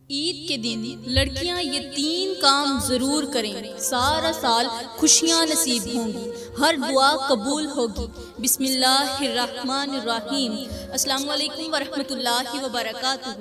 عید کے دن لڑکیاں یہ 3 کام ضرور کریں، سارا سال خوشیاں نصیب ہوں گی، ہر دعا قبول ہوگی۔ بسم اللہ الرحمن الرحیم۔ السلام علیکم ورحمۃ اللہ وبرکاتہ۔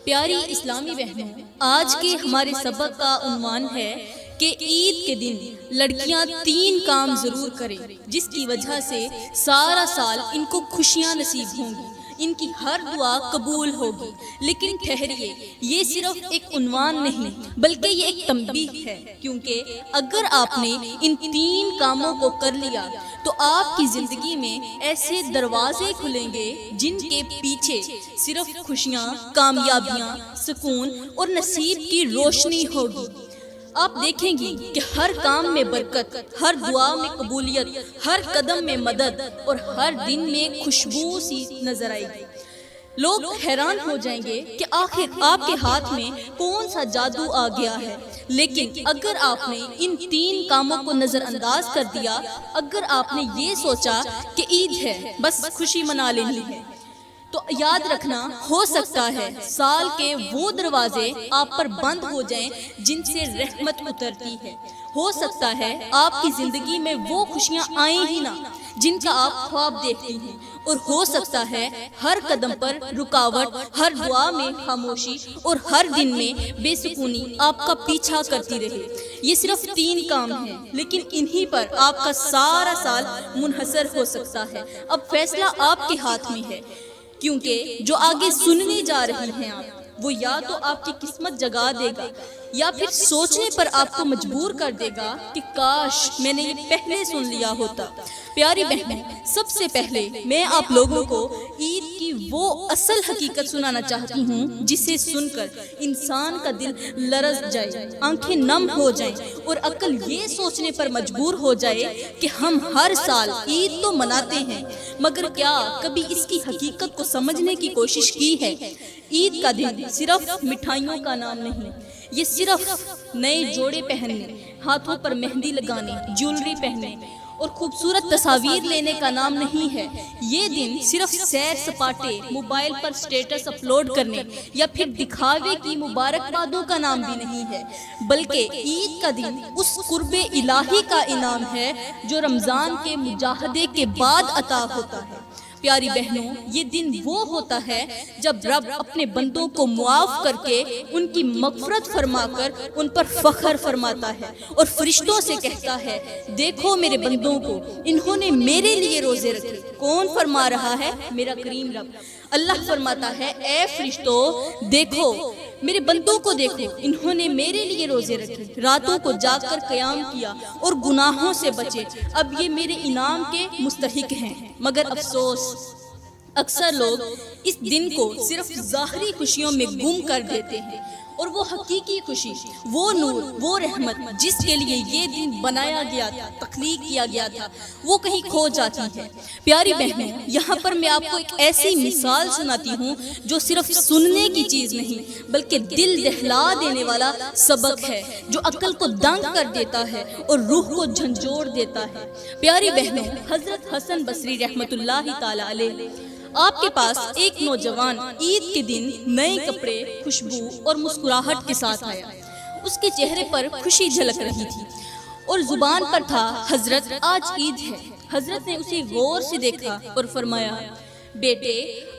پیاری اسلامی بہنوں، آج کے ہمارے سبق کا عنوان ہے کہ عید کے دن لڑکیاں 3 کام ضرور کریں، جس کی وجہ سے سارا سال ان کو خوشیاں نصیب ہوں گی، ان کی ہر دعا قبول ہوگی۔ لیکن ٹھہریے، یہ صرف ایک عنوان نہیں بلکہ یہ ایک تنبیہ ہے، کیونکہ اگر آپ نے ان 3 کاموں کو کر لیا تو آپ کی زندگی میں ایسے دروازے کھلیں گے جن کے پیچھے صرف خوشیاں، کامیابیاں، سکون اور نصیب کی روشنی ہوگی۔ آپ دیکھیں گی کہ ہر کام میں برکت، ہر دعا میں قبولیت، ہر قدم میں مدد اور ہر دن میں خوشبو سی نظر آئے گی۔ لوگ حیران ہو جائیں گے کہ آخر آپ کے ہاتھ میں کون سا جادو آ گیا ہے۔ لیکن اگر آپ نے ان 3 کاموں کو نظر انداز کر دیا، اگر آپ نے یہ سوچا کہ عید ہے بس خوشی منا لینی ہے، تو یاد رکھنا، ہو سکتا ہے سال کے وہ دروازے آپ پر بند ہو جائیں جن سے رحمت اترتی ہے۔ ہو سکتا ہے آپ کی زندگی میں وہ خوشیاں آئیں ہی نہ جن کا آپ خواب دیکھتی ہیں، اور ہو سکتا ہے ہر قدم پر رکاوٹ، ہر دعا میں خاموشی اور ہر دن میں بے سکونی آپ کا پیچھا کرتی رہے۔ یہ صرف 3 کام ہیں، لیکن انہی پر آپ کا سارا سال منحصر ہو سکتا ہے۔ اب فیصلہ آپ کے ہاتھ میں ہے، کیونکہ جو آگے سننے جا رہی ہیں آپ، وہ یا تو آپ کی قسمت جگا دے گا یا پھر سوچنے پر آپ کو مجبور کر دے گا کہ کاش میں نے یہ پہلے سن لیا ہوتا۔ پیاری بہنیں، سب سے پہلے میں آپ لوگوں کو عید کی وہ اصل حقیقت سنانا چاہتی ہوں جسے سن کر انسان کا دل لرز جائے، آنکھیں نم ہو جائیں اور عقل یہ سوچنے پر مجبور ہو جائے کہ ہم ہر سال عید تو مناتے ہیں، مگر کیا کبھی اس کی حقیقت کو سمجھنے کی کوشش کی ہے؟ عید کا دن صرف مٹھائیوں کا نام نہیں، یہ صرف نئے جوڑے پہننے، ہاتھوں پر مہندی لگانے، جیولری پہننے اور خوبصورت تصاویر لینے کا نام نہیں ہے۔ یہ دن صرف سیر سپاٹے، موبائل پر سٹیٹس اپلوڈ کرنے یا پھر دکھاوے کی مبارکبادوں کا نام بھی نہیں ہے، بلکہ عید کا دن اس قرب الہی کا انعام ہے جو رمضان کے مجاہدے کے بعد عطا ہوتا ہے۔ پیاری بہنوں، یہ دن وہ ہوتا ہے جب رب اپنے بندوں کو معاف کر کے ان کی مغفرت فرما کر ان پر فخر فرماتا ہے اور فرشتوں سے کہتا ہے، دیکھو میرے بندوں کو، انہوں نے میرے لیے روزے رکھے۔ کون فرما رہا ہے؟ میرا کریم رب۔ اللہ فرماتا ہے، اے فرشتوں دیکھو میرے بندوں کو، دیکھو انہوں نے میرے لیے روزے رکھے، راتوں کو جاگ کر قیام کیا اور گناہوں سے بچے، اب یہ میرے انعام کے مستحق ہیں۔ مگر افسوس، اکثر لوگ اس دن کو صرف ظاہری خوشیوں میں گم کر دیتے ہیں، اور وہ حقیقی خوشی، وہ نور، وہ رحمت جس کے لیے یہ دن بنایا گیا تھا، تخلیق کیا گیا تھا، وہ کہیں کھو جاتی ہے۔ پیاری بہنیں، یہاں پر میں آپ کو ایک ایسی مثال سناتی ہوں جو صرف سننے کی چیز نہیں بلکہ دل دہلا دینے والا سبق ہے، جو عقل کو دنگ کر دیتا ہے اور روح کو جھنجھوڑ دیتا ہے۔ پیاری بہنوں، حضرت حسن بصری رحمۃ اللہ تعالی علیہ، آپ کے پاس ایک نوجوان عید کے دن نئے کپڑے، خوشبو اور مسکراہٹ کے ساتھ آیا۔ اس کے چہرے پر خوشی جھلک رہی تھی اور زبان پر تھا، حضرت آج عید ہے۔ حضرت نے اسے غور سے دیکھا اور فرمایا، بیٹے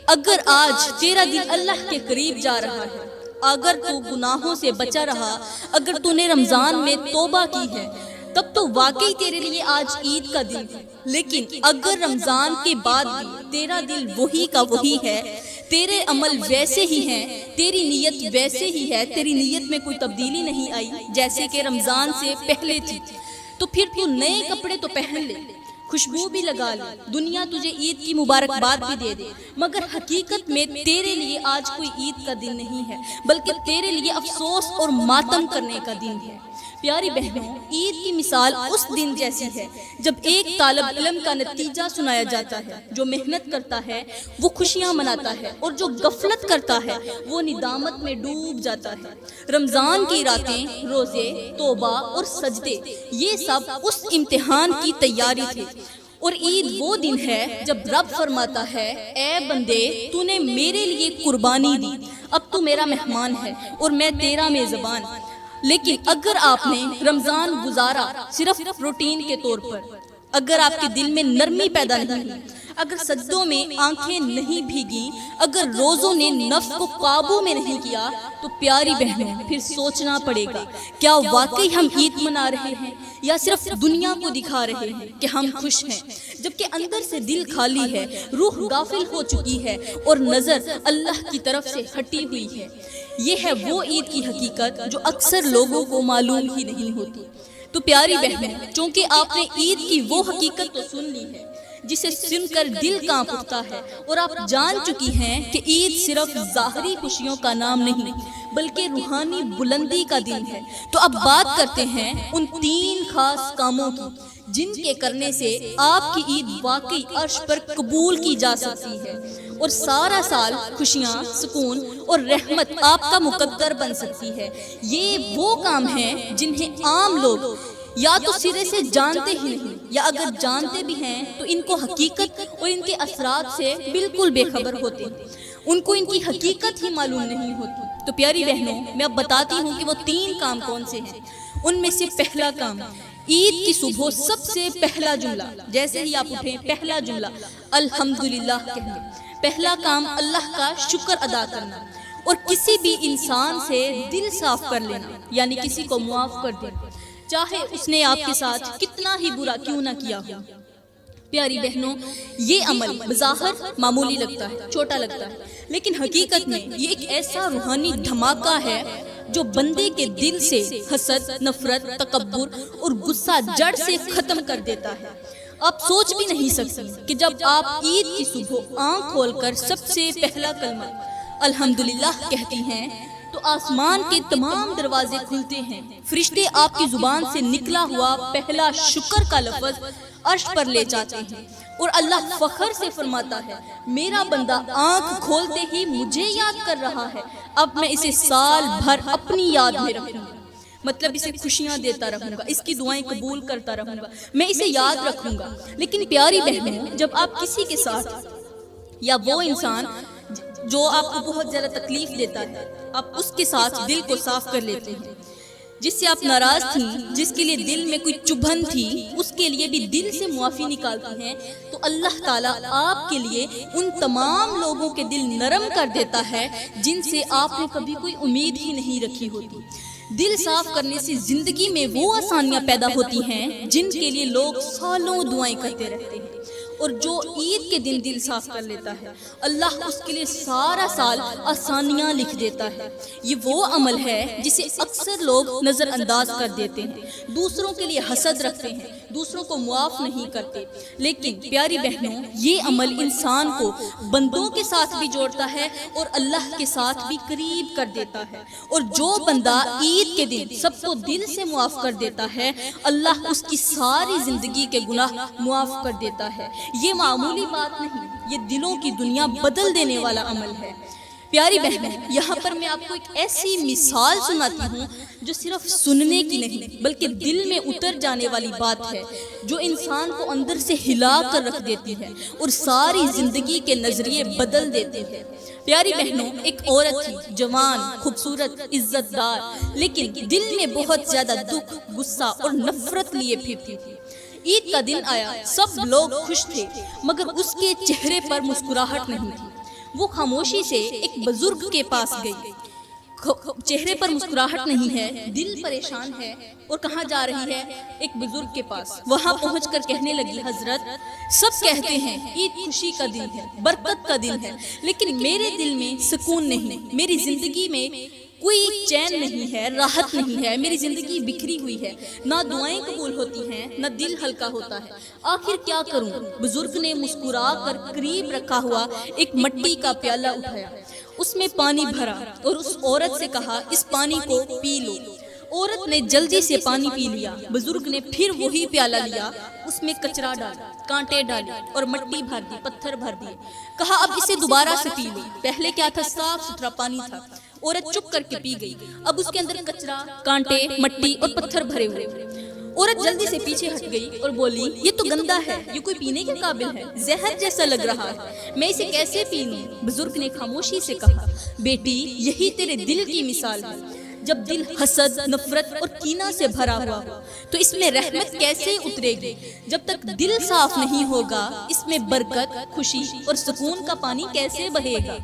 اگر آج تیرا دل اللہ کے قریب جا رہا ہے، اگر تو گناہوں سے بچا رہا، اگر تو نے رمضان میں توبہ کی ہے، تب تو واقعی تیرے لیے آج عید کا دن ہے۔ لیکن اگر رمضان کے بعد بھی تیرا دل وہی کا وہی ہے، تیرے عمل ویسے ہی ہیں، تیری نیت ویسے ہی ہے، تیری نیت میں کوئی تبدیلی نہیں آئی جیسے کہ رمضان سے پہلے تھی، تو پھر تو نئے کپڑے تو پہن لے، خوشبو بھی لگا لے، دنیا تجھے عید کی مبارکباد بھی دے دے، مگر حقیقت میں تیرے لیے آج کوئی عید کا دن نہیں ہے بلکہ تیرے لیے افسوس اور ماتم کرنے کا دن ہے۔ پیاری بہنوں، عید کی مثال اس دن جیسی ہے جب ایک طالب علم کا نتیجہ سنایا جاتا ہے۔ جو محنت کرتا ہے وہ خوشیاں مناتا ہے، اور جو غفلت کرتا ہے وہ ندامت میں ڈوب جاتا ہے۔ رمضان کی راتیں، روزے، توبہ اور سجدے، یہ سب اس امتحان کی تیاری تھے، اور عید وہ دن ہے جب رب فرماتا ہے اے بندے تو نے میرے لیے قربانی دی، اب تو میرا مہمان ہے اور میں تیرا میزبان۔ لیکن اگر آپ نے رمضان گزارا صرف روٹین کے طور پر، اگر آپ کے دل میں نرمی پیدا نہیں ہوئی، اگر سجدوں میں آنکھیں نہیں بھیگی، اگر روزوں نے نفس کو قابو میں نہیں کیا، تو پیاری بہنوں پھر سوچنا پڑے گا کیا واقعی ہم عید منا رہے ہیں یا صرف دنیا کو دکھا رہے ہیں کہ ہم خوش ہیں، جبکہ اندر سے دل خالی ہے، روح غافل ہو چکی ہے اور نظر اللہ کی طرف سے ہٹی ہوئی ہے۔ یہ ہے وہ عید کی حقیقت جو اکثر لوگوں کو معلوم ہی نہیں ہوتی۔ تو پیاری بہنیں، چونکہ آپ نے عید کی وہ حقیقت تو سن لی ہے جسے سن کر دل کانپ اٹھتا ہے، اور آپ جان چکی ہیں کہ عید صرف ظاہری خوشیوں کا نام نہیں بلکہ روحانی بلندی کا دن ہے، تو اب بات کرتے ہیں ان 3 خاص کاموں کی جن کے کرنے سے آپ کی عید واقعی عرش پر قبول کی جا سکتی ہے اور سارا سال خوشیاں، سکون اور رحمت آپ کا مقدر بن سکتی ہے۔ یہ وہ کام ہیں جنہیں عام لوگ یا تو سرے سے جانتے ہی نہیں، یا اگر جانتے بھی ہیں تو ان کو حقیقت اور ان کے اثرات سے بالکل بے خبر ہوتے ہیں، ان کو ان کی حقیقت ہی معلوم نہیں ہوتی۔ تو پیاری بہنوں، میں اب بتاتی ہوں کہ وہ 3 کام کون سے ہیں۔ ان میں سے پہلا کام، عید کی صبح سب سے پہلا جملہ، جیسے ہی آپ اٹھیں پہلا جملہ الحمدللہ کہنا۔ پہلا کام اللہ کا شکر ادا کرنا اور کسی بھی انسان سے دل صاف کر لینا، یعنی کسی کو معاف کر دینا، چاہے اس نے آپ کے ساتھ کتنا ہی برا کیوں نہ کیا ہو۔ پیاری بہنوں، یہ عمل بظاہر معمولی لگتا ہے، چھوٹا لگتا ہے، لیکن حقیقت میں یہ ایک ایسا روحانی دھماکہ ہے جو بندے کے دل سے حسد، نفرت، تکبر اور غصہ جڑ سے ختم کر دیتا ہے۔ آپ سوچ بھی نہیں سکتے کہ جب آپ عید کی صبح آنکھ کھول کر سب سے پہلا کلمہ الحمدللہ کہتی ہیں تو آسمان کے تمام دروازے کھلتے ہیں، فرشتے آپ کی زبان سے نکلا ہوا پہلا شکر کا لفظ عرش پر لے جاتے ہیں، اور اللہ فخر سے فرماتا ہے میرا بندہ آنکھ کھولتے ہی مجھے یاد کر رہا ہے، اب میں اسے سال بھر اپنی یاد میں رکھوں گا، مطلب اسے خوشیاں دیتا رہوں گا، اس کی دعائیں قبول کرتا رہوں گا، میں اسے یاد رکھوں گا۔ لیکن پیاری بہنوں، جب آپ کسی کے ساتھ یا وہ انسان جو آپ کو بہت زیادہ تکلیف دیتا ہے، آپ اس کے ساتھ دل کو صاف کر لیتے ہیں، جس سے آپ ناراض تھیں، جس کے لیے دل میں کوئی چبھن تھی، اس کے لیے بھی دل سے معافی نکالتی ہیں، تو اللہ تعالیٰ آپ کے لیے ان تمام لوگوں کے دل نرم کر دیتا ہے جن سے آپ نے کبھی کوئی امید ہی نہیں رکھی ہوتی۔ دل صاف کرنے سے زندگی میں وہ آسانیاں پیدا ہوتی ہیں جن کے لیے لوگ سالوں دعائیں کرتے رہتے ہیں، اور جو عید کے دن دل صاف کر لیتا ہے اللہ اس کے لیے سارا سال آسانیاں لکھ دیتا ہے۔ یہ وہ عمل ہے جسے اکثر لوگ نظر انداز کر دیتے ہیں، دوسروں کے لیے حسد رکھتے ہیں، دوسروں کو معاف نہیں کرتے، لیکن پیاری بہنوں، یہ عمل انسان کو بندوں کے ساتھ بھی جوڑتا ہے اور اللہ کے ساتھ بھی قریب کر دیتا ہے، اور جو بندہ عید کے دن سب کو دل سے معاف کر دیتا ہے اللہ اس کی ساری زندگی کے گناہ معاف کر دیتا ہے۔ یہ معمولی بات نہیں، یہ دلوں کی دنیا بدل دینے والا عمل ہے۔ پیاری بہنیں، یہاں پر میں آپ کو ایک ایسی مثال سناتی ہوں جو صرف سننے کی نہیں بلکہ دل میں اتر جانے والی بات ہے، جو انسان کو اندر سے ہلا کر رکھ دیتی ہے اور ساری زندگی کے نظریے بدل دیتی ہے۔ پیاری بہنوں، ایک عورت تھی، جوان، خوبصورت، عزت دار، لیکن دل میں بہت زیادہ دکھ، غصہ اور نفرت لیے پھرتی تھی۔ عید کا دن آیا، سب لوگ خوش تھے، مگر اس کے چہرے پر مسکراہٹ نہیں تھی۔ وہ خاموشی سے ایک بزرگ کے پاس گئی، چہرے پر مسکراہٹ نہیں ہے، دل پریشان ہے، اور کہاں جا رہی ہے؟ ایک بزرگ کے پاس۔ وہاں پہنچ کر کہنے لگی، حضرت، سب کہتے ہیں عید خوشی کا دن ہے، برکت کا دن ہے، لیکن میرے دل میں سکون نہیں، میری زندگی میں کوئی چین نہیں ہے، راحت نہیں ہے، میری زندگی بکھری ہوئی ہے، نہ دعائیں قبول ہوتی ہیں، نہ دل ہلکا ہوتا ہے، آخر کیا کروں؟ بزرگ نے مسکرا کر قریب رکھا ہوا ایک مٹی کا پیالہ اٹھایا، اس میں پانی بھرا اور اس عورت سے کہا، اس پانی کو پی لو۔ عورت نے جلدی سے پانی پی لیا۔ بزرگ نے پھر وہی پیالہ لیا، اس میں کچرا ڈالا، کانٹے ڈالے اور مٹی بھر دی، پتھر بھر دیے، کہا اب اسے دوبارہ سے پی لو۔ پہلے کیا تھا؟ صاف ستھرا پانی تھا۔ عورت چپ کر کے پی گئی، اب اس کے اندر کچرا، کانٹے، مٹی اور پتھر بھرے ہوئے۔ عورت جلدی سے پیچھے ہٹ گئی اور بولی یہ تو گندا ہے، یہ کوئی پینے کے قابل ہے، زہر جیسا لگ رہا ہے، میں اسے کیسے پی لوں؟ بزرگ نے خاموشی سے کہا بیٹی یہی تیرے دل کی مثال ہے، جب دل حسد، نفرت اور کینہ سے بھرا ہوا ہو تو اس میں رحمت کیسے اترے گی؟ جب تک دل صاف نہیں ہوگا اس میں برکت، خوشی اور سکون کا پانی کیسے بہے گا؟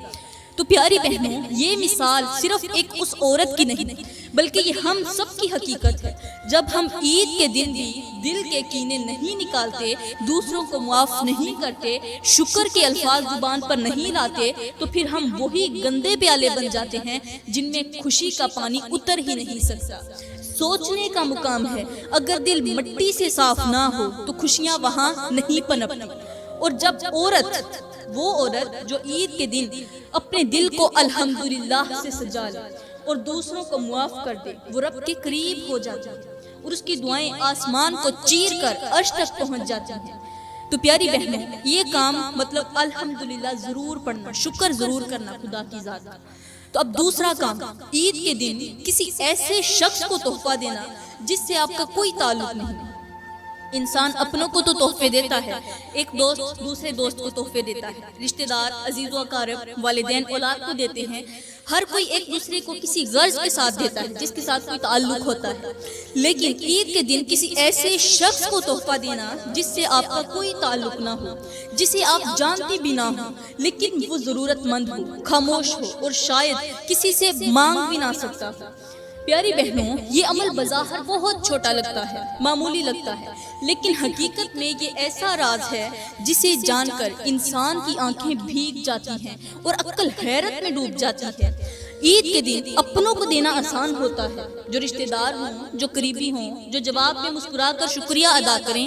تو پیاری بہنوں، یہ مثال صرف ایک اس عورت کی نہیں بلکہ یہ ہم سب کی حقیقت ہے۔ جب ہم عید کے دن بھی دل کے کینے نہیں نکالتے، دوسروں کو معاف نہیں کرتے، شکر کے الفاظ زبان پر نہیں لاتے، تو پھر ہم وہی گندے پیالے بن جاتے ہیں جن میں خوشی کا پانی اتر ہی نہیں سکتا۔ سوچنے کا مقام ہے، اگر دل مٹی سے صاف نہ ہو تو خوشیاں وہاں نہیں پنپتی۔ اور جب وہ عورت جو عید کے دن اپنے دل کو الحمدللہ سے سجا لے اور دوسروں کو معاف کر دے، وہ رب کے قریب ہو جاتی ہے اور اس کی دعائیں آسمان کو چیر کر عرش تک پہنچ جاتی ہیں۔ تو پیاری بہنوں، یہ کام مطلب الحمدللہ ضرور پڑھنا، شکر ضرور کرنا خدا کی ذات کا۔ تو اب دوسرا کام، عید کے دن کسی ایسے شخص کو تحفہ دینا جس سے آپ کا کوئی تعلق نہیں۔ انسان اپنوں کو تو تحفے دیتا ہے، ایک دوست دوسرے دوست کو تحفے دیتا ہے، رشتہ دار، عزیز و اقارب، والدین اولاد کو دیتے ہیں، ہر کوئی ایک دوسرے کو کسی غرض کے ساتھ دیتا ہے جس کے ساتھ کوئی تعلق ہوتا ہے۔ لیکن عید کے دن کسی ایسے شخص کو تحفہ دینا جس سے آپ کا کوئی تعلق نہ ہو، جسے آپ جانتی بھی نہ ہو، لیکن وہ ضرورت مند ہو، خاموش ہو اور شاید کسی سے مانگ بھی نہ سکتا ہو۔ پیاری بہنوں، یہ عمل بظاہر بہت چھوٹا لگتا ہے، معمولی لگتا ہے، لیکن حقیقت میں یہ ایسا راز ہے جسے جان کر انسان کی آنکھیں بھیگ جاتی ہیں اور عقل حیرت میں ڈوب جاتی ہے۔ عید کے دن اپنوں کو دینا آسان ہوتا ہے، جو رشتہ دار ہوں، جو قریبی ہوں، جو جواب میں مسکرا کر شکریہ ادا کریں،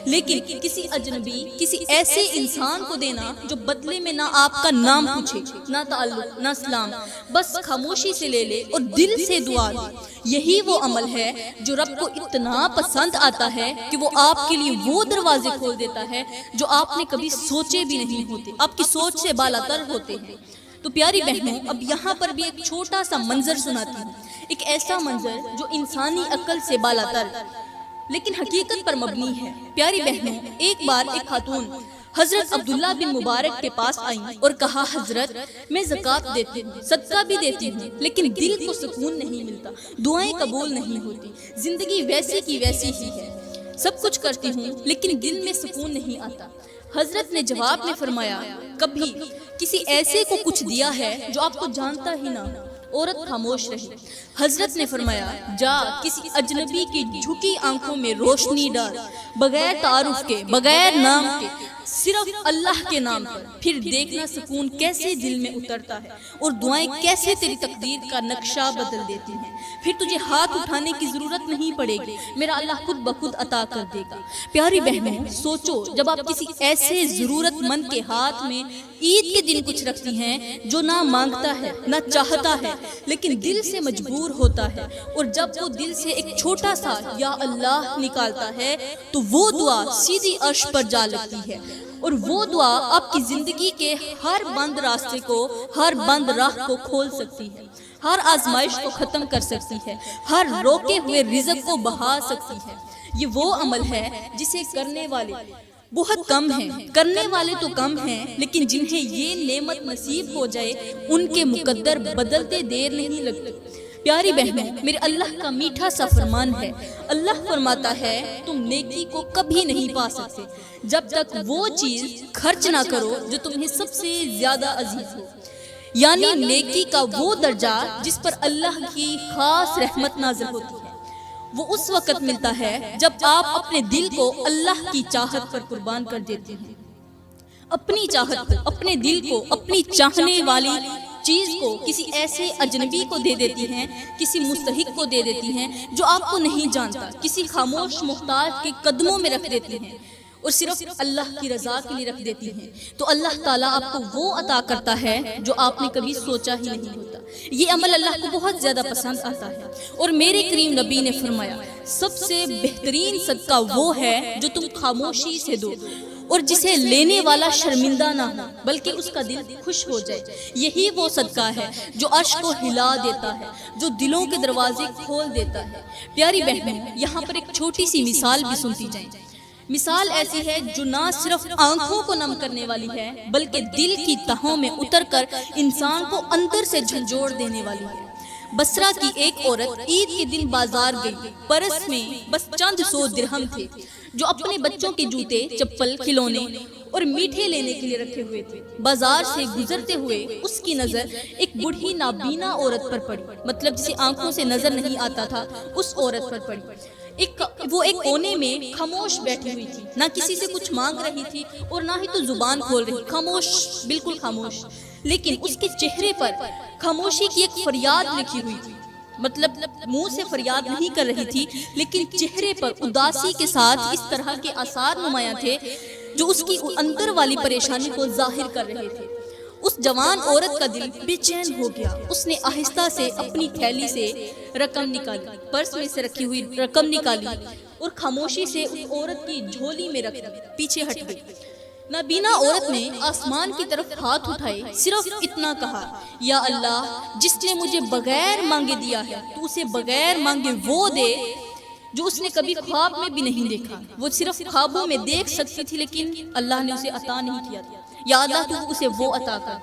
لیکن کسی اجنبی، کسی ایسے انسان کو دینا جو بدلے میں نہ آپ کا نام پوچھے، نہ تعلق، نہ سلام، بس خاموشی سے لے لے اور دل سے دعا دے، یہی وہ عمل ہے جو رب کو اتنا پسند آتا ہے کہ وہ آپ کے لیے وہ دروازے کھول دیتا ہے جو آپ نے کبھی سوچے بھی نہیں ہوتے، آپ کی سوچ سے بالاتر ہوتے ہیں۔ تو پیاری بہنوں، اب یہاں پر بھی ایک چھوٹا سا منظر سناتی ہوں، ایک ایسا منظر جو انسانی عقل سے بالاتر لیکن حقیقت پر مبنی ہے۔ پیاری بہنوں، ایک بار ایک خاتون حضرت عبداللہ بن مبارک کے پاس آئیں اور کہا حضرت میں زکوٰۃ دیتی ہوں، صدقہ بھی دیتی ہوں، لیکن دل کو سکون نہیں ملتا، دعائیں قبول نہیں ہوتی، زندگی ویسی کی ویسی ہی ہے، سب کچھ کرتی ہوں لیکن دل میں سکون نہیں آتا۔ حضرت نے جواب میں فرمایا کبھی کسی ایسے کو کچھ دیا ہے جو آپ کو جانتا ہی نہ ہو؟ عورت خاموش رہی۔ حضرت نے فرمایا جا کسی اجنبی کی جھکی آنکھوں میں روشنی ڈال، بغیر تعارف کے، بغیر نام کے، صرف اللہ کے نام پر، پھر دیکھنا سکون کیسے دل میں اترتا ہے اور دعائیں کیسے تیری تقدیر کا نقشہ بدل دیتی ہیں، پھر تجھے ہاتھ اٹھانے کی ضرورت نہیں پڑے گی، میرا اللہ خود بخود عطا کر دے گا۔ پیاری بہنوں، سوچو جب آپ کسی ایسے ضرورت مند کے ہاتھ میں عید کے دن کچھ رکھتی ہیں جو نہ مانگتا ہے، نہ چاہتا ہے، لیکن دل سے مجبور ہوتا ہے، اور جب وہ دل سے ایک چھوٹا سا یا اللہ نکالتا ہے تو وہ دعا سیدھی عرش پر جا لگتی ہے، اور وہ دعا آپ کی زندگی کے ہر بند راستے کو، ہر بند راہ کو کھول سکتی ہے، ہر آزمائش کو ختم کر سکتی ہے، ہر روکے ہوئے رزق کو بہا سکتی ہے۔ یہ وہ عمل ہے جسے کرنے والے بہت کم ہیں، کرنے والے تو کم ہیں، لیکن جنہیں یہ نعمت نصیب ہو جائے ان کے مقدر بدلتے دیر نہیں لگتی۔ پیاری بہنوں، میرے اللہ کا میٹھا سا فرمان ہے، اللہ فرماتا ہے تم نیکی کو کبھی نہیں پا سکتے جب تک وہ چیز خرچ نہ کرو جو تمہیں سب سے زیادہ عزیز ہو، یعنی نیکی کا وہ درجہ جس پر اللہ کی خاص رحمت نازل ہوتی ہے، وہ اس وقت ملتا ہے جب آپ اپنے دل کو اللہ کی چاہت پر قربان کر دیتے ہیں، اپنی چاہت کو، اپنے دل کو، اپنی چاہنے والی چیز کو کسی ایسے اجنبی کو دے دیتی ہیں، کسی مستحق کو دے دیتی ہیں جو آپ کو نہیں جانتا، کسی خاموش محتاج کے قدموں میں رکھ دیتی ہیں اور صرف اللہ کی رضا کے لیے رکھ دیتی ہیں، تو اللہ تعالیٰ آپ کو وہ عطا کرتا ہے جو آپ نے کبھی سوچا ہی نہیں ہوتا۔ یہ عمل اللہ کو بہت زیادہ پسند آتا ہے، اور میرے کریم نبی نے فرمایا سب سے بہترین صدقہ وہ ہے جو تم خاموشی سے دو، اور جسے لینے والا شرمندہ نہ ہو بلکہ اس کا دل خوش ہو جائے۔ یہی وہ صدقہ ہے جو عرش کو ہلا دیتا ہے، جو دلوں کے دروازے کھول دیتا ہے۔ پیاری بہنوں، یہاں پر ایک چھوٹی سی مثال بھی سنتی جائیں۔ مثال ایسی ہے جو نہ صرف آنکھوں کو نم کرنے والی ہے بلکہ دل کی تہوں میں اتر کر انسان کو اندر سے جھنجھوڑ دینے والی ہے۔ بصرہ کی ایک عورت عید کے دن بازار گئی، پرس میں بس چند 100 درہم تھے جو اپنے بچوں کے جوتے، چپل، کھلونے اور میٹھے لینے کے لیے رکھے ہوئے تھے۔ بازار سے گزرتے ہوئے اس کی نظر ایک بوڑھی نابینا عورت پر پڑی، مطلب جسے آنکھوں سے نظر نہیں آتا تھا اس عورت پر پڑی۔ وہ ایک کونے میں خاموش بیٹھی ہوئی تھی، نہ کسی سے کچھ مانگ رہی تھی اور نہ ہی تو زبان کھول رہی، خاموش، بالکل خاموش۔ لیکن اس کے چہرے پر خاموشی کی ایک فریاد لکھی ہوئی تھی، مطلب منہ سے فریاد نہیں کر رہی تھی لیکن چہرے پر اداسی کے ساتھ اس طرح کے آثار نمایاں تھے جو اس کی اندر والی پریشانی کو ظاہر کر رہے تھے۔ اس جوان عورت کا دل بے چین ہو گیا۔ اس نے آہستہ سے اپنی تھیلی سے رقم نکالی، پرس میں سے رکھی ہوئی رقم نکالی اور خاموشی سے اس عورت کی جھولی میں رکھ دی، پیچھے ہٹ گئی۔ نابینا عورت نے آسمان کی طرف ہاتھ اٹھائے، صرف اتنا کہا، یا اللہ، جس نے مجھے بغیر مانگے دیا ہے تو اسے بغیر مانگے وہ دے جو اس نے کبھی خواب میں بھی نہیں دیکھا۔ وہ صرف خوابوں میں دیکھ سکتی تھی لیکن اللہ نے اسے عطا نہیں کیا تھا۔ یا اللہ، تو اسے وہ عطا کر۔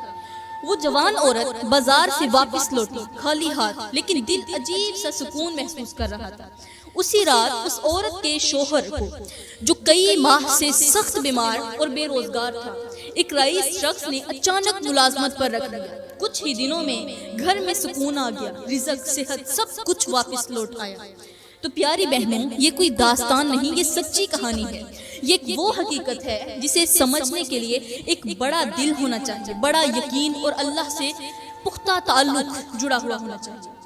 وہ جوان عورت بازار سے واپس لوٹی، خالی ہاتھ، لیکن دل عجیب سا سکون محسوس کر رہا تھا۔ اسی رات اس عورت کے شوہر کو، جو کئی ماہ سے سخت بیمار اور بے روزگار تھا، ایک رئیس شخص نے اچانک ملازمت پر رکھ لیا۔ کچھ ہی دنوں میں گھر میں سکون آ گیا، رزق، صحت، سب کچھ واپس لوٹ آیا۔ تو پیاری بہنوں، یہ کوئی داستان نہیں، یہ سچی کہانی ہے۔ یہ وہ حقیقت ہے جسے سمجھنے کے لیے ایک بڑا دل ہونا چاہیے، بڑا یقین اور اللہ سے پختہ تعلق جڑا ہوا ہونا چاہیے۔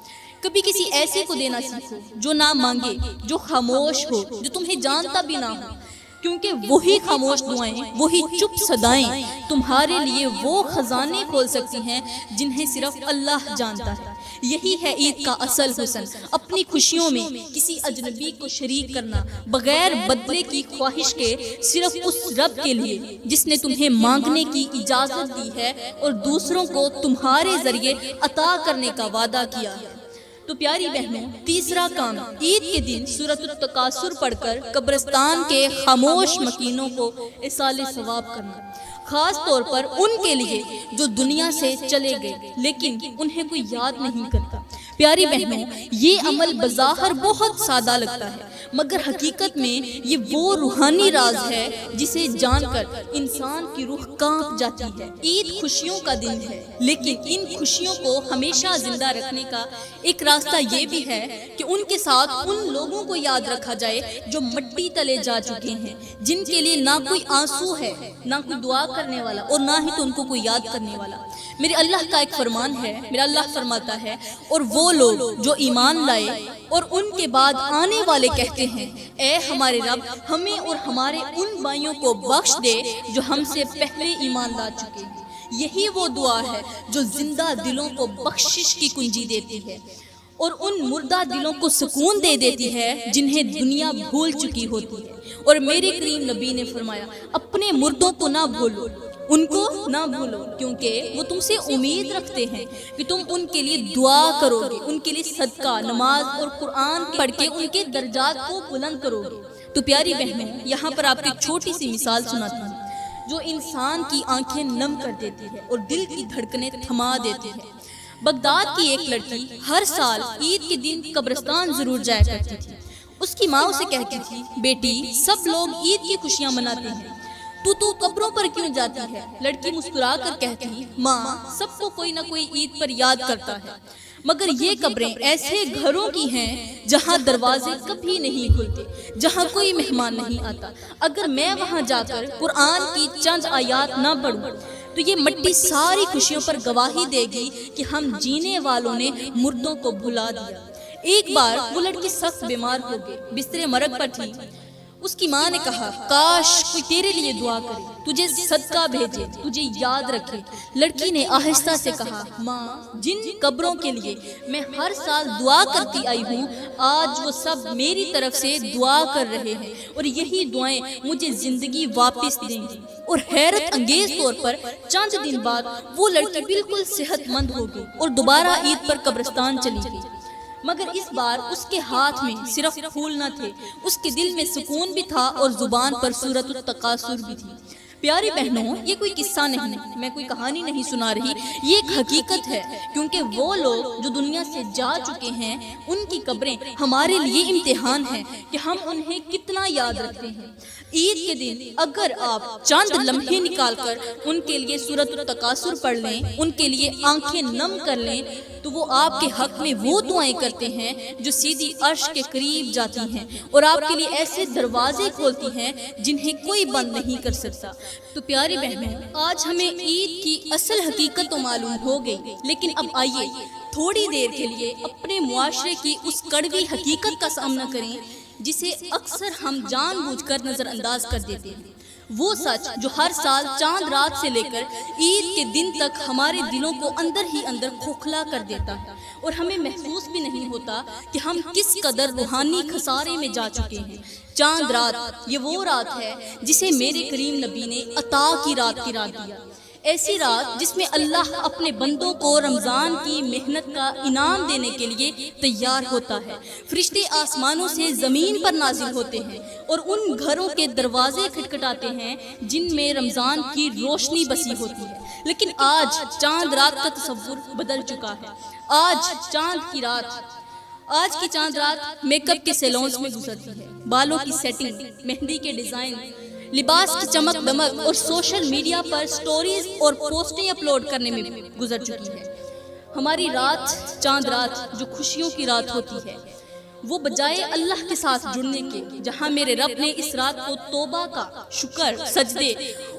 کبھی کسی ایسے کو دینا سیکھو جو نہ مانگے، جو خاموش ہو، جو تمہیں جانتا بھی نہ ہو، کیونکہ وہی خاموش دعائیں، وہی چپ صدائیں تمہارے لیے وہ خزانے کھول سکتی ہیں جنہیں صرف اللہ جانتا ہے۔ یہی ہے عید کا اصل حسن، اپنی خوشیوں میں کسی اجنبی کو شریک کرنا، بغیر بدلے کی خواہش کے، صرف اس رب کے لیے جس نے تمہیں مانگنے کی اجازت دی ہے اور دوسروں کو تمہارے ذریعے عطا کرنے کا وعدہ کیا ہے۔ تو پیاری بہنوں، تیسرا کام، عید کے دن سورۃ التکاثر پڑھ کر قبرستان کے خاموش مکینوں کو ایصال ثواب کرنا، خاص طور پر ان کے لیے جو دنیا سے چلے گئے لیکن انہیں کوئی یاد نہیں کرتا۔ پیاری بہنوں، یہ عمل بظاہر بہت سادہ لگتا ہے مگر حقیقت میں یہ وہ روحانی راز ہے جسے جان کر انسان کی روح کانپ جاتی ہے۔ عید خوشیوں کا دن ہے لیکن ان خوشیوں کو ہمیشہ زندہ رکھنے کا ایک راستہ یہ بھی ہے کہ ان کے ساتھ ان لوگوں کو یاد رکھا جائے جو مٹی تلے جا چکے ہیں، جن کے لیے نہ کوئی آنسو ہے، نہ کوئی دعا کرنے والا اور نہ ہی تو ان کو کوئی یاد کرنے والا۔ میرے اللہ کا ایک فرمان ہے، میرا اللہ فرماتا ہے، اور وہ لوگ جو ایمان لائے اور ان کے بعد آنے والے کہتے ہیں، اے ہمارے رب، ہمیں اور ہمارے ان بھائیوں کو بخش دے جو ہم سے پہلے ایمان لا چکے ہیں۔ یہی وہ دعا ہے جو زندہ دلوں کو بخشش کی کنجی دیتی ہے اور ان مردہ دلوں کو سکون دے دیتی ہے جنہیں دنیا بھول چکی ہوتی ہے۔ اور میرے کریم نبی نے فرمایا، اپنے مردوں کو نہ بھولو، ان کو نہ بھولو، کیونکہ وہ تم سے امید رکھتے ہیں کہ تم ان کے لیے دعا کرو گے، ان کے لیے صدقہ، نماز اور قرآن پڑھ کے ان کے درجات کو بلند کرو گے۔ تو پیاری بہنوں، یہاں پر آپ کو ایک چھوٹی سی مثال سناتی ہوں جو انسان کی آنکھیں نم کر دیتی ہے اور دل کی دھڑکنیں تھما دیتی ہے۔ بغداد کی ایک لڑکی ہر سال عید کے دن قبرستان ضرور جایا کرتی تھی۔ اس کی ماں اسے کہتی تھی، بیٹی، سب لوگ عید کی خوشیاں مناتے ہیں، تو قبروں پر کیوں جاتی ہے؟ لڑکی مسکرا کر کہتی، ماں، سب کو کوئی نہ کوئی عید پر یاد کرتا ہے، مگر یہ قبریں ایسے گھروں کی ہیں جہاں دروازے کبھی نہیں کھلتے، جہاں کوئی مہمان نہیں آتا۔ اگر میں وہاں جا کر قرآن کی چند آیات نہ پڑھوں تو یہ مٹی ساری خوشیوں پر گواہی دے گی کہ ہم جینے والوں نے مردوں کو بھلا دیا۔ ایک بار وہ لڑکی سخت بیمار ہو گئی، بستر مرگ پر تھی۔ اس کی ماں نے کہا کاش کوئی تیرے لیے دعا کرے، تجھے صدقہ بھیجے، تجھے یاد رکھے۔ لڑکی نے آہستہ سے کہا ماں، جن قبروں کے لیے میں ہر سال دعا کرتی آئی ہوں، آج وہ سب میری طرف سے دعا کر رہے ہیں اور یہی دعائیں مجھے زندگی واپس دیں گی۔ اور حیرت انگیز طور پر چند دن بعد وہ لڑکی بالکل صحت مند ہو گئی اور دوبارہ عید پر قبرستان چلی گئی، مگر اس بار اس کے ہاتھ میں صرف پھول نہ تھے، اس کے دل میں سکون بھی تھا اور زبان پر سورۃ التکاثر بھی تھی۔ پیاری بہنوں، یہ کوئی قصہ نہیں، میں کوئی کہانی نہیں سنا رہی، یہ ایک حقیقت ہے، کیونکہ وہ لوگ جو دنیا سے جا چکے ہیں ان کی قبریں ہمارے لیے امتحان ہیں کہ ہم انہیں کتنا یاد رکھتے ہیں۔ عید کے دن اگر آپ چند لمحے نکال کر ان کے لیے سورۃ التکاثر پڑھ لیں، ان کے لیے آنکھیں نم کر لیں، تو وہ آپ کے حق میں وہ دعائیں کرتے ہیں جو سیدھی عرش کے قریب جاتی ہیں اور آپ کے لیے ایسے دروازے کھولتی ہیں جنہیں کوئی بند نہیں کر سکتا۔ تو پیاری بہنوں، آج ہمیں عید کی اصل حقیقت تو معلوم ہو گئی، لیکن اب آئیے تھوڑی دیر کے لیے اپنے معاشرے کی اس کڑوی حقیقت کا سامنا کریں جسے اکثر ہم جان بوجھ کر نظر انداز کر دیتے ہیں۔ وہ سچ جو ہر سال چاند رات سے لے کر عید کے دن تک ہمارے دلوں کو اندر ہی اندر کھوکھلا کر دیتا ہے اور ہمیں محسوس بھی نہیں ہوتا کہ ہم کس قدر روحانی خسارے میں جا چکے ہیں۔ چاند رات یہ وہ رات ہے جسے میرے کریم نبی نے عطا کی رات قرار دیا، ایسی رات جس میں اللہ اپنے بندوں کو رمضان کی محنت کا انعام دینے کے لیے تیار ہوتا ہے۔ فرشتے آسمانوں سے زمین پر نازل ہوتے ہیں اور ان گھروں کے دروازے کھٹکھٹاتے ہیں جن میں رمضان کی روشنی بسی ہوتی ہے۔ لیکن آج چاند رات کا تصور بدل چکا ہے۔ آج کی چاند رات میک اپ کے سیلونز میں گزرتی ہے، بالوں کی سیٹنگ، مہندی کے ڈیزائن، لباس کی چمک دمک اور سوشل میڈیا پر سٹوریز اور پوسٹیں اپلوڈ کرنے میں گزر چکی ہے۔ ہماری رات، چاند رات جو خوشیوں کی رات ہوتی ہے، وہ بجائے اللہ کے ساتھ جڑنے کے، جہاں میرے رب نے اس رات کو توبہ کا، شکر، سجدے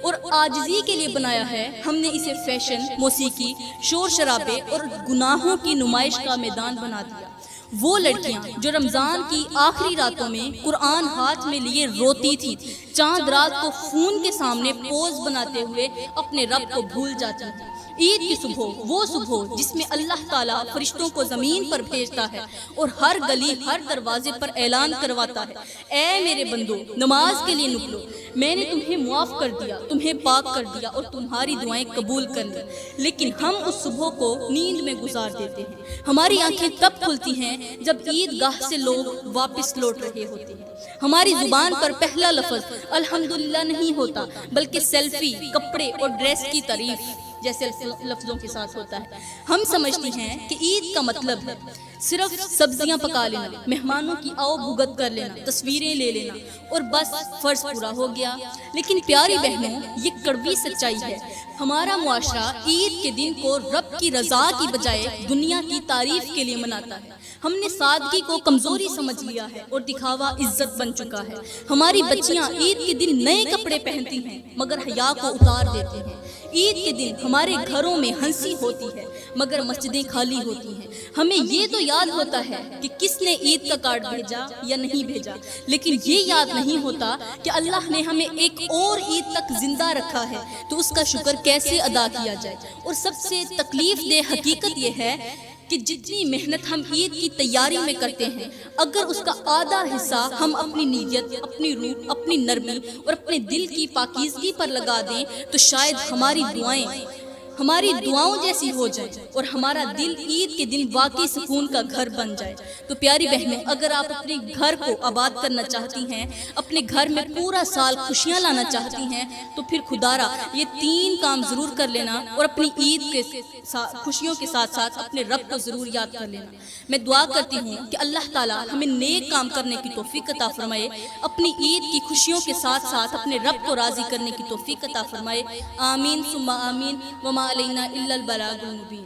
اور عاجزی کے لیے بنایا ہے، ہم نے اسے فیشن، موسیقی، شور شرابے اور گناہوں کی نمائش کا میدان بنا دیا۔ وہ لڑکیاں جو رمضان کی آخری راتوں میں قرآن ہاتھ میں لیے روتی تھی، چاند رات کو فون کے سامنے پوز بناتے ہوئے اپنے رب کو بھول جاتی تھی۔ عید کی صبح، وہ صبح جس میں اللہ تعالیٰ فرشتوں کو زمین پر بھیجتا ہے اور ہر گلی، ہر دروازے پر اعلان کرواتا ہے، اے میرے بندو، نماز کے لیے نکلو، میں نے تمہیں معاف کر دیا، تمہیں پاک کر دیا اور تمہاری دعائیں قبول کر لی۔ لیکن ہم اس صبح کو نیند میں گزار دیتے ہیں۔ ہماری آنکھیں تب کھلتی ہیں جب عید گاہ سے لوگ واپس لوٹ رہے ہوتے ہیں۔ ہماری زبان پر پہلا لفظ الحمدللہ نہیں ہوتا، بلکہ سیلفی، کپڑے اور ڈریس کی تعریف جیسے لفظوں کے ساتھ ہوتا ہے۔ ہم سمجھتی ہیں کہ عید کا مطلب ہے صرف سبزیاں پکا لینا، مہمانوں کی آؤ بھگت کر لینا، تصویریں لے لینا اور بس فرض پورا ہو گیا۔ لیکن پیاری بہنوں، یہ کڑوی سچائی ہے۔ ہمارا معاشرہ عید کے دن کو رب کی رضا کی بجائے دنیا کی تعریف کے لیے مناتا ہے۔ ہم نے سادگی کو کمزوری سمجھ لیا ہے اور دکھاوا عزت بن چکا ہے۔ ہماری بچیاں عید کے دن نئے کپڑے پہنتی ہیں مگر حیا کو اتار دیتی ہیں۔ عید کے دن ہمارے گھروں میں ہنسی ہوتی ہے مگر مسجدیں خالی ہوتی ہیں۔ ہمیں یہ تو یاد ہوتا ہے کہ کس نے عید کا کارڈ بھیجا یا نہیں بھیجا، لیکن یہ یاد نہیں ہوتا کہ اللہ نے ہمیں ایک اور عید تک زندہ رکھا ہے تو اس کا شکر کیسے ادا کیا جائے۔ اور سب سے تکلیف دہ حقیقت یہ ہے کہ جتنی محنت ہم عید کی تیاری میں کرتے ہیں، اگر اس کا آدھا حصہ ہم اپنی نیت، اپنی روح، اپنی نرمی اور اپنے دل کی پاکیزگی پر لگا دیں تو شاید ہماری دعاؤں جیسی ہو جائے اور ہمارا دل عید کے دن واقعی سکون کا گھر بن جائے۔ تو پیاری بہنوں، اگر آپ اپنے گھر کو آباد کرنا چاہتی ہیں، اپنے گھر میں پورا سال خوشیاں لانا چاہتی ہیں، تو پھر خدارا یہ 3 کام ضرور کر لینا اور اپنی عید کے خوشیوں کے ساتھ ساتھ اپنے رب کو ضرور یاد کر لینا۔ میں دعا کرتی ہوں کہ اللہ تعالیٰ ہمیں نیک کام کرنے کی توفیق عطا فرمائے، اپنی عید کی خوشیوں کے ساتھ ساتھ اپنے رب کو راضی کرنے کی توفیق عطا فرمائے۔ آمین ثم آمین۔ وما علینا الا البلاغ المبین۔